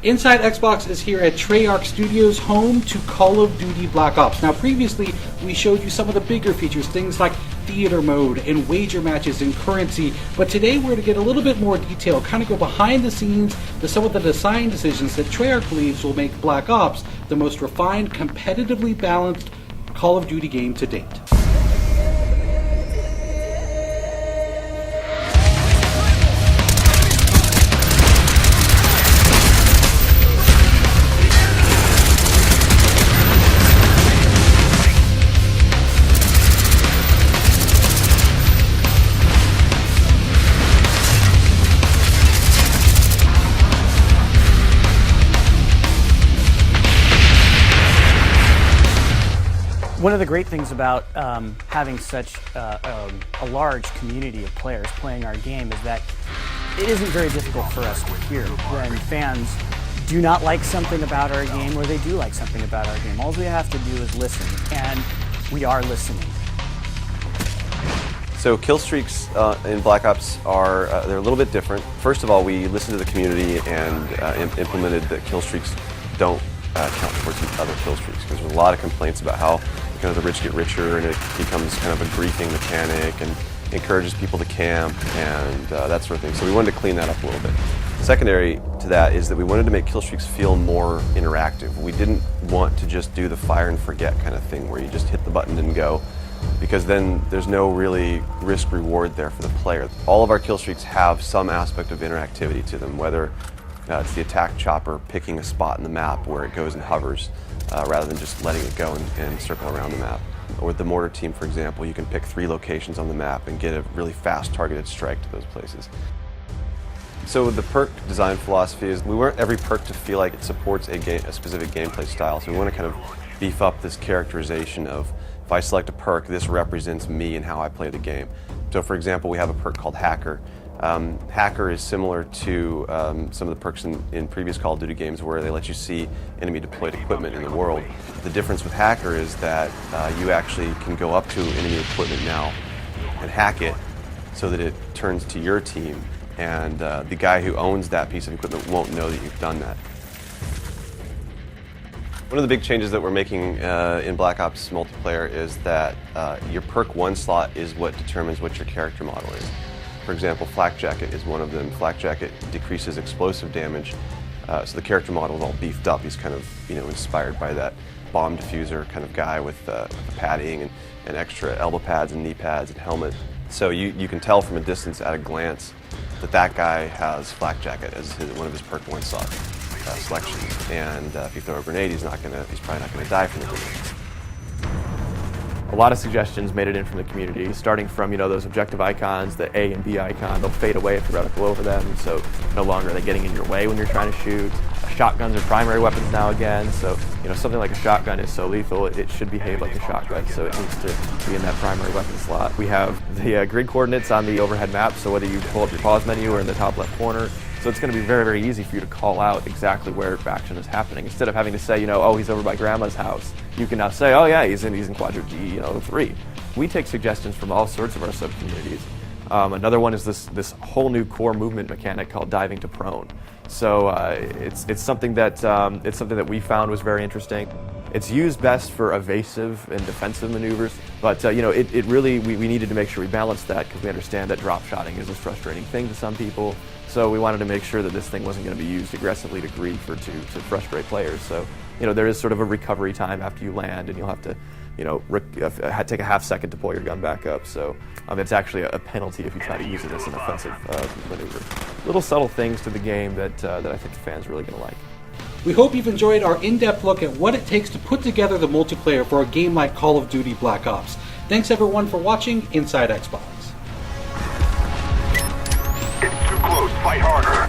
Inside Xbox is here at Treyarch Studios, home to Call of Duty Black Ops. Now previously, we showed you some of the bigger features, things like theater mode and wager matches and currency, but today we're going to get a little bit more detail, kind of go behind the scenes to some of the design decisions that Treyarch believes will make Black Ops the most refined, competitively balanced Call of Duty game to date. One of the great things about having such a large community of players playing our game is that it isn't very difficult for us to hear when fans do not like something about our game or they do like something about our game. All we have to do is listen, and we are listening. So kill streaks in Black Ops are they're a little bit different. First of all, we listened to the community and implemented that kill streaks don't count towards other kill streaks, because there's a lot of complaints about how kind of the rich get richer and it becomes kind of a griefing mechanic and encourages people to camp and that sort of thing. So we wanted to clean that up a little bit. Secondary to that is that we wanted to make kill streaks feel more interactive. We didn't want to just do the fire and forget kind of thing where you just hit the button and go, because then there's no really risk reward there for the player. All of our kill streaks have some aspect of interactivity to them, whether it's the attack chopper picking a spot in the map where it goes and hovers rather than just letting it go and circle around the map. Or the mortar team, for example, you can pick 3 locations on the map and get a really fast targeted strike to those places. So the perk design philosophy is we want every perk to feel like it supports a specific gameplay style. So we want to kind of beef up this characterization of, if I select a perk, this represents me and how I play the game. So for example, we have a perk called Hacker. Hacker is similar to some of the perks in previous Call of Duty games where they let you see enemy deployed equipment in the world. The difference with Hacker is that you actually can go up to enemy equipment now and hack it so that it turns to your team, and the guy who owns that piece of equipment won't know that you've done that. One of the big changes that we're making in Black Ops multiplayer is that your perk 1 slot is what determines what your character model is. For example, Flak Jacket is one of them. Flak Jacket decreases explosive damage, so the character model is all beefed up. He's kind of, inspired by that bomb diffuser kind of guy with padding and extra elbow pads and knee pads and helmet. So you can tell from a distance at a glance that guy has Flak Jacket as one of his perk 1 slot selections. And if you throw a grenade, he's probably not gonna die from the grenade. A lot of suggestions made it in from the community, starting from those objective icons, the A and B icon. They'll fade away if you reticle over them, so no longer are they getting in your way when you're trying to shoot. Shotguns are primary weapons now again, so something like a shotgun is so lethal, it should behave like a shotgun, so it needs to be in that primary weapon slot. We have the grid coordinates on the overhead map, so whether you pull up your pause menu or in the top left corner, so it's going to be very, very easy for you to call out exactly where action is happening. Instead of having to say, oh, he's over by grandma's house, you can now say, oh yeah, he's in quadrant D, 3. We take suggestions from all sorts of our sub-communities. Another one is this whole new core movement mechanic called diving to prone. So it's something that we found was very interesting. It's used best for evasive and defensive maneuvers, but it really we needed to make sure we balanced that, because we understand that drop shotting is a frustrating thing to some people. So we wanted to make sure that this thing wasn't going to be used aggressively to grief or to frustrate players. So there is sort of a recovery time after you land, and you'll have to take a half second to pull your gun back up. So it's actually a penalty if you try to use it as an offensive maneuver. Little subtle things to the game that I think the fans are really going to like. We hope you've enjoyed our in-depth look at what it takes to put together the multiplayer for a game like Call of Duty Black Ops. Thanks everyone for watching Inside Xbox. It's too close, fight harder.